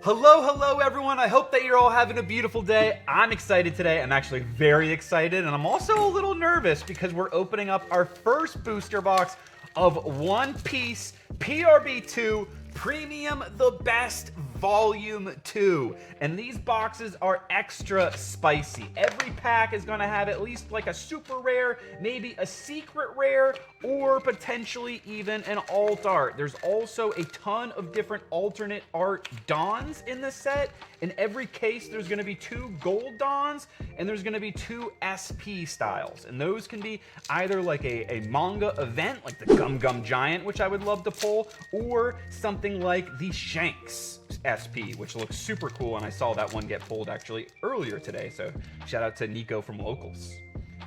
Hello everyone. I hope that you're all having a beautiful day. I'm excited today. I'm actually very excited, and I'm also a little nervous because we're opening up our first booster box of One Piece PRB2 Premium the Best Volume 2. And these boxes are extra spicy. Every pack is going to have at least like a super rare, maybe a secret rare, or potentially even an alt art. There's also a ton of different alternate art Dons in this set. In every case, there's going to be 2 gold Dons, and there's going to be 2 SP styles. And those can be either like a manga event, like the Gum Gum Giant, which I would love to pull, or something like the Shanks SP, which looks super cool, and I saw that one get pulled actually earlier today, so shout out to Nico from Locals.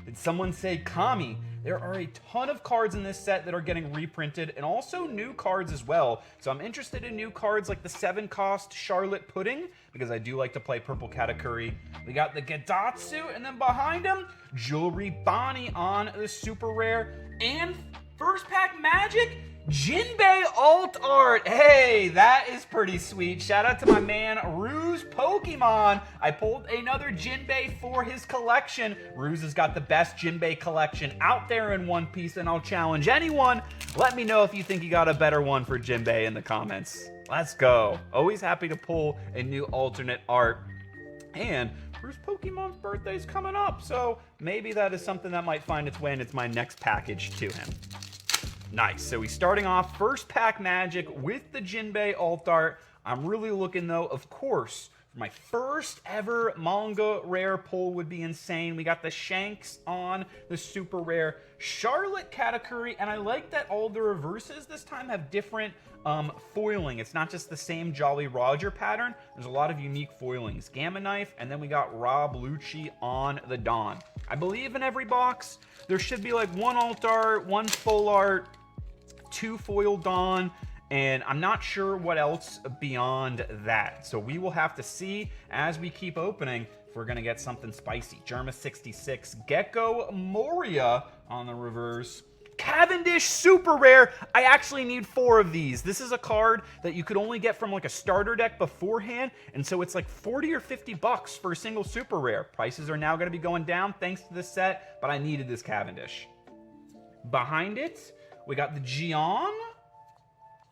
Did someone say Kami? There are a ton of cards in this set that are getting reprinted, and also new cards as well. So I'm interested in new cards like the 7-cost Charlotte Pudding, because I do like to play Purple Katakuri. We got the Gedatsu, and then behind him, Jewelry Bonnie on the super rare. And first pack magic, Jinbei alt art. Hey, that is pretty sweet. Shout out to my man Ruse Pokemon. I pulled another Jinbei for his collection. Ruse has got the best Jinbei collection out there in One Piece, and I'll challenge anyone. Let me know if you think you got a better one for Jinbei in the comments. Let's go. Always happy to pull a new alternate art. And Ruse Pokemon's birthday is coming up, so maybe that is something that might find its way, and it's my next package to him. Nice. So he's starting off first pack magic with the Jinbei alt art. I'm really looking though, of course, for my first ever manga rare pull would be insane. We got the Shanks on the super rare Charlotte Katakuri, and I like that all the reverses this time have different foiling. It's not just the same Jolly Roger pattern. There's a lot of unique foilings. Gamma Knife, and then we got Rob Lucci on the Dawn. I believe in every box there should be like 1 alt art, 1 full art, 2 foil Dawn, and I'm not sure what else beyond that. So we will have to see as we keep opening if we're going to get something spicy. Germa 66, Gecko Moria on the reverse. Cavendish super rare. I actually need 4 of these. This is a card that you could only get from like a starter deck beforehand, and so it's like 40 or 50 bucks for a single super rare. Prices are now going to be going down thanks to this set, but I needed this Cavendish. Behind it, we got the Gion.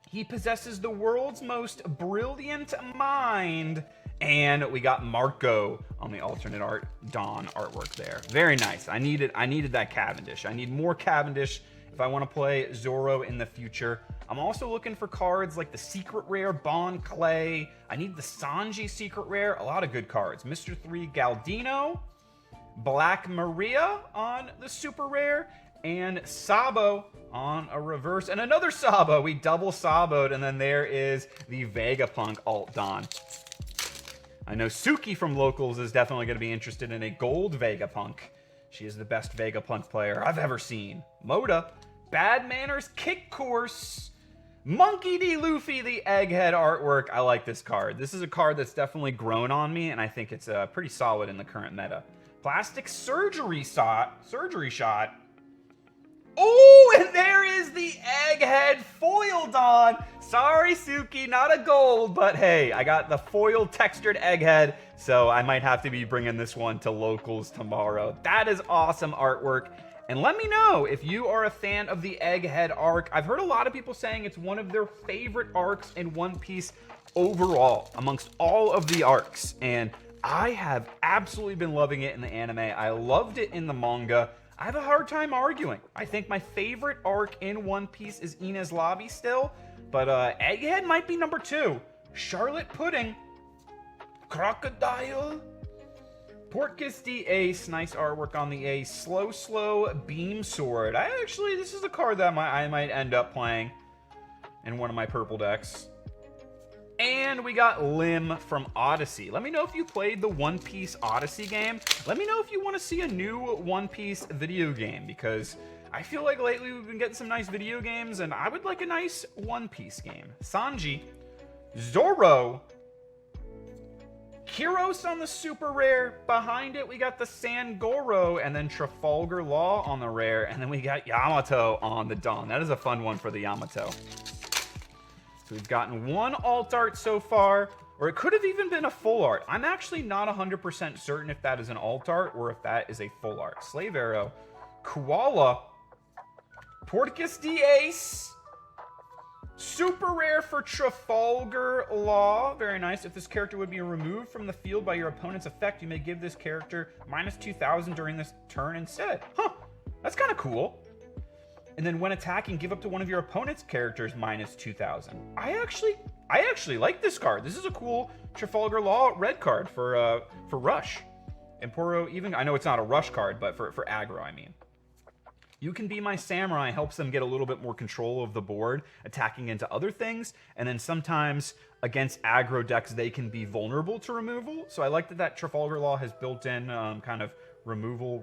He possesses the world's most brilliant mind. And we got Marco on the alternate art Dawn artwork there. Very nice. I needed that Cavendish. I need more Cavendish if I want to play Zoro in the future. I'm also looking for cards like the secret rare Bon Clay. I need the Sanji secret rare. A lot of good cards. Mr. 3 Galdino. Black Maria on the super rare. And Sabo on a reverse, and another Sabo. We double Saboed, and then there is the Vegapunk alt Dawn. I know Suki from Locals is definitely going to be interested in a gold Vegapunk. She is the best Vegapunk player I've ever seen. Moda, Bad Manners Kick Course, Monkey D. Luffy, the Egghead artwork. I like this card. This is a card that's definitely grown on me, and I think it's pretty solid in the current meta. Plastic Surgery Shot. Oh, and there is the Egghead foil Dawn. Sorry, Suki, not a gold, but hey, I got the foil textured Egghead, so I might have to be bringing this one to Locals tomorrow. That is awesome artwork. And let me know if you are a fan of the Egghead arc. I've heard a lot of people saying it's one of their favorite arcs in One Piece overall, amongst all of the arcs. And I have absolutely been loving it in the anime. I loved it in the manga. I have a hard time arguing. I think my favorite arc in One Piece is Ina's Lobby still, but Egghead might be number 2. Charlotte Pudding, Crocodile, Portkiss the Ace, nice artwork on the Ace, Slow Beam Sword. This is a card that I might end up playing in one of my purple decks. And we got Lim from Odyssey. Let me know if you played the One Piece Odyssey game. Let me know if you want to see a new One Piece video game, because I feel like lately we've been getting some nice video games, and I would like a nice One Piece game. Sanji, Zoro, Kyros on the super rare. Behind it, we got the Sangoro, and then Trafalgar Law on the rare, and then we got Yamato on the Dawn. That is a fun one for the Yamato. So we've gotten 1 alt art so far, Or it could have even been a full art. I'm actually not 100% certain if that is an alt art or if that is a full art. Slave Arrow, Koala, Porticus D Ace, super rare for Trafalgar Law. Very nice. If this character would be removed from the field by your opponent's effect, you may give this character -2000 during this turn instead. Huh, that's kind of cool. And then when attacking, give up to one of your opponent's characters -2000. I actually like this card. This is a cool Trafalgar Law red card for Rush. Emporo even, I know it's not a Rush card, but for aggro, I mean. You can be my samurai helps them get a little bit more control of the board, attacking into other things, and then sometimes against aggro decks, they can be vulnerable to removal. So I like that Trafalgar Law has built-in kind of removal.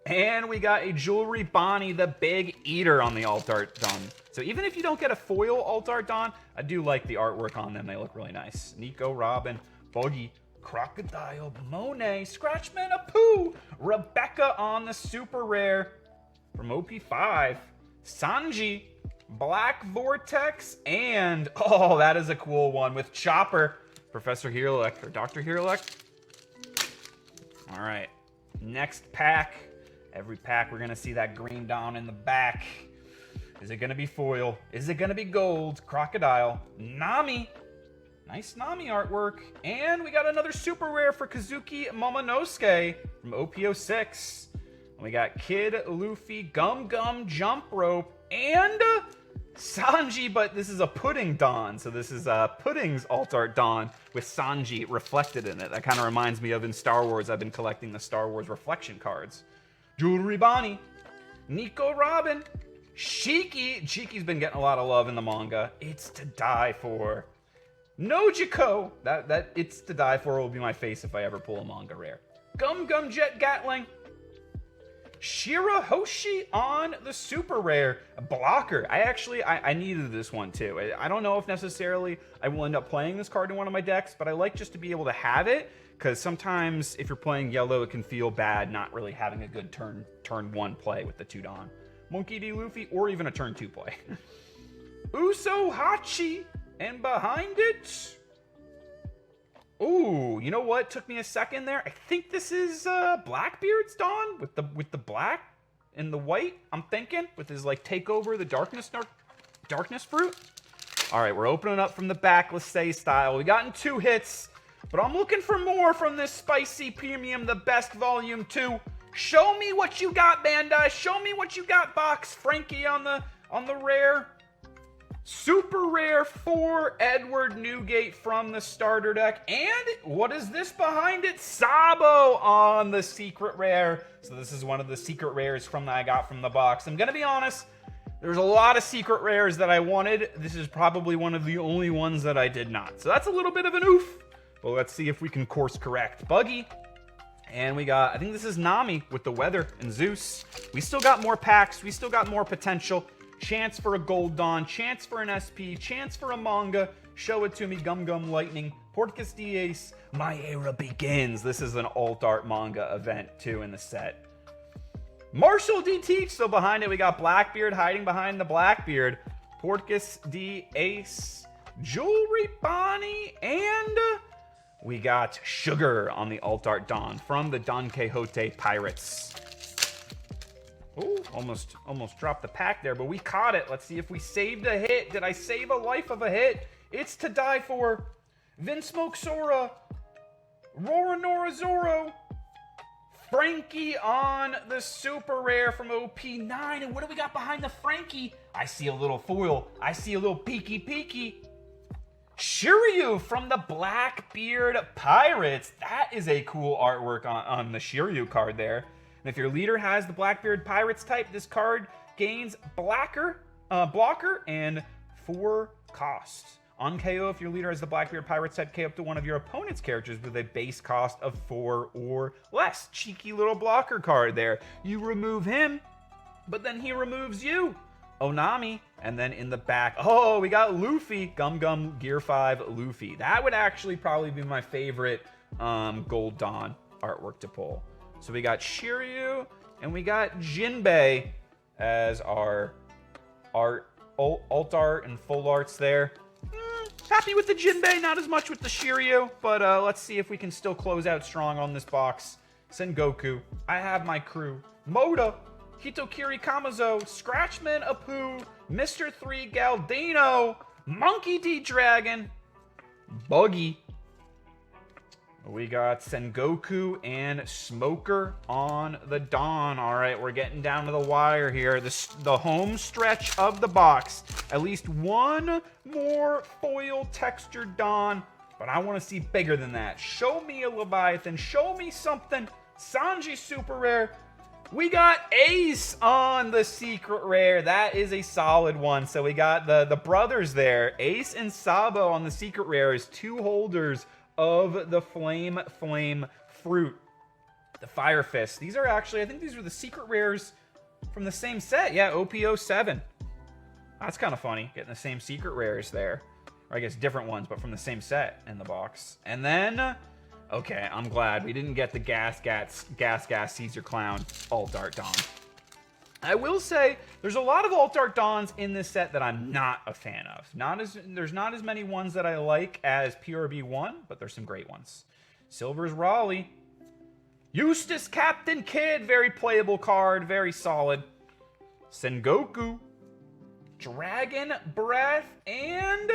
And we got a Jewelry Bonnie, the Big Eater on the Alt Art Don. So even if you don't get a foil Alt Art Don, I do like the artwork on them. They look really nice. Nico, Robin, Buggy, Crocodile, Monet, Scratchman, Apu, Rebecca on the super rare from OP5, Sanji, Black Vortex, and, oh, that is a cool one with Chopper, Professor Hirelek, or Dr. Hirelek. All right, next pack. Every pack, we're going to see that green Dawn in the back. Is it going to be foil? Is it going to be gold? Crocodile. Nami. Nice Nami artwork. And we got another super rare for Kazuki Momonosuke from OP06. And we got Kid, Luffy, Gum Gum, Jump Rope, and Sanji, but this is a Pudding Dawn. So this is Pudding's Alt Art Dawn with Sanji reflected in it. That kind of reminds me of in Star Wars, I've been collecting the Star Wars reflection cards. Jewelry Bonnie, Nico Robin, Shiki. Shiki's been getting a lot of love in the manga. It's to die for. Nojiko. That It's to die for will be my face if I ever pull a manga rare. Gum Gum Jet Gatling. Shirahoshi on the super rare. Blocker. I needed this one too. I don't know if necessarily I will end up playing this card in one of my decks, but I like just to be able to have it. Because sometimes if you're playing yellow, it can feel bad not really having a good turn 1 play with the 2 Dawn. Monkey D. Luffy, or even a turn 2 play. Uso Hachi, and behind it... Ooh, you know what? Took me a second there. I think this is Blackbeard's Dawn with the black and the white, I'm thinking. With his, like, take over the darkness fruit. All right, we're opening up from the back, let's say style. We gotten 2 hits. But I'm looking for more from this Spicy Premium, the best Volume 2. Show me what you got, Bandai. Show me what you got, Box. Frankie on the rare. Super rare for Edward Newgate from the starter deck. And what is this behind it? Sabo on the secret rare. So this is one of the secret rares I got from the box. I'm going to be honest. There's a lot of secret rares that I wanted. This is probably one of the only ones that I did not. So that's a little bit of an oof. Well, let's see if we can course correct. Buggy. And we got, I think this is Nami with the Weather and Zeus. We still got more packs. We still got more potential. Chance for a Gold Dawn. Chance for an SP. Chance for a manga. Show it to me. Gum Gum Lightning. Porticus D Ace. My Era Begins. This is an alt art manga event too in the set. Marshall D. Teach. So behind it, we got Blackbeard hiding behind the Blackbeard. Porticus D Ace. Jewelry Bonnie. And... we got Sugar on the Alt Art Dawn from the Don Quixote Pirates. Oh, almost dropped the pack there, but we caught it. Let's see if we saved a hit. Did I save a life of a hit? It's to die for. Vinsmoke Sora, Roronoa Zoro, Frankie on the super rare from OP9. And what do we got behind the Frankie? I see a little foil. I see a little peeky. Shiryu from the Blackbeard Pirates. That is a cool artwork on the Shiryu card there. And if your leader has the Blackbeard Pirates type, this card gains blocker and 4 costs. On KO, if your leader has the Blackbeard Pirates type, KO up to one of your opponent's characters with a base cost of 4 or less. Cheeky little blocker card there. You remove him, but then he removes you. Onami, and then in the back, oh, we got Luffy, Gum Gum Gear 5 Luffy. That would actually probably be my favorite Gold Dawn artwork to pull. So we got Shiryu, and we got Jinbei as our alt art and full arts there. happy with the Jinbei, not as much with the Shiryu, but let's see if we can still close out strong on this box. Sengoku, I have my crew. Moda, Hitokiri Kamazo, Scratchman Apu, Mr. 3 Galdino, Monkey D Dragon, Buggy. We got Sengoku and Smoker on the Dawn. All right, we're getting down to the wire here. The home stretch of the box. At least one more foil textured Dawn, but I want to see bigger than that. Show me a Leviathan. Show me something. Sanji super rare. We got Ace on the secret rare. That is a solid one. So we got the brothers there. Ace and Sabo on the secret rare is 2 holders of the Flame Fruit. The Fire Fist. These are actually, I think these were the secret rares from the same set. Yeah, OP07. That's kind of funny, getting the same secret rares there. Or I guess different ones, but from the same set in the box. And then, okay, I'm glad we didn't get the Gas Caesar Clown Alt Art Dawn. I will say, there's a lot of Alt Art Dawns in this set that I'm not a fan of. There's not as many ones that I like as PRB1, but there's some great ones. Silver's Raleigh. Eustace Captain Kidd, very playable card, very solid. Sengoku. Dragon Breath, and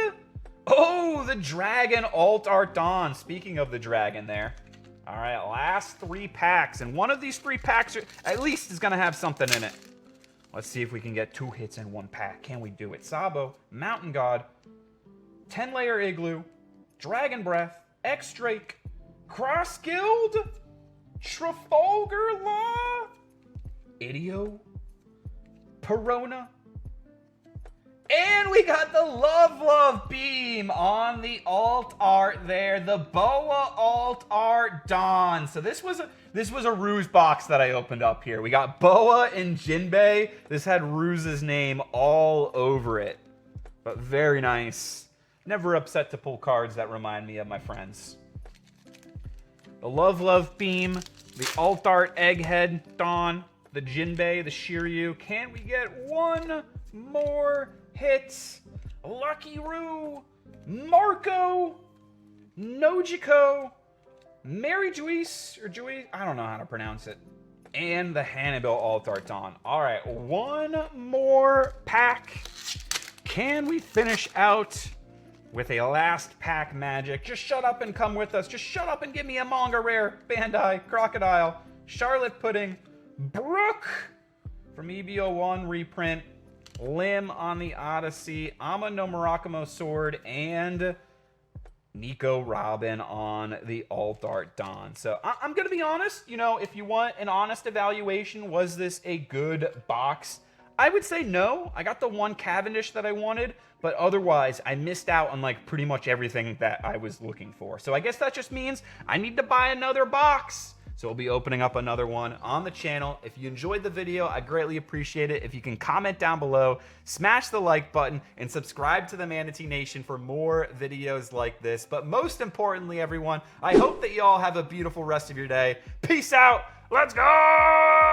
oh, the Dragon Alt Art Dawn. Speaking of the dragon there. All right, last 3 packs, and one of these 3 packs at least is going to have something in it. Let's see if we can get 2 hits in 1 pack. Can we do it? Sabo, Mountain God, 10-layer Igloo, Dragon Breath, X-Drake, Cross Guild, Trafalgar Law, Idio, Perona, and we got the Love Beam on the alt art there, the Boa alt art Dawn. So this was a Ruse box that I opened up here. We got Boa and Jinbei. This had Ruse's name all over it, but very nice. Never upset to pull cards that remind me of my friends. The Love Beam, the alt art Egghead Dawn, the Jinbei, the Shiryu. Can we get one more hits? Lucky Roo, Marco, Nojiko, Mary Juice, or Juice, I don't know how to pronounce it, and the Hannibal Alt Art Dawn. All right, one more pack. Can we finish out with a last pack magic? Just shut up and come with us. Just shut up and give me a manga rare. Bandai, Crocodile, Charlotte Pudding, Brooke from EB01 reprint, Lim on the Odyssey, Ama no Murakamo Sword, and Nico Robin on the Alt Art Dawn. So I'm going to be honest, you know, if you want an honest evaluation, was this a good box? I would say no. I got the one Cavendish that I wanted, but otherwise I missed out on like pretty much everything that I was looking for. So I guess that just means I need to buy another box. So we'll be opening up another one on the channel. If you enjoyed the video, I greatly appreciate it. If you can comment down below, smash the like button, and subscribe to the Manatee Nation for more videos like this. But most importantly, everyone, I hope that you all have a beautiful rest of your day. Peace out. Let's go!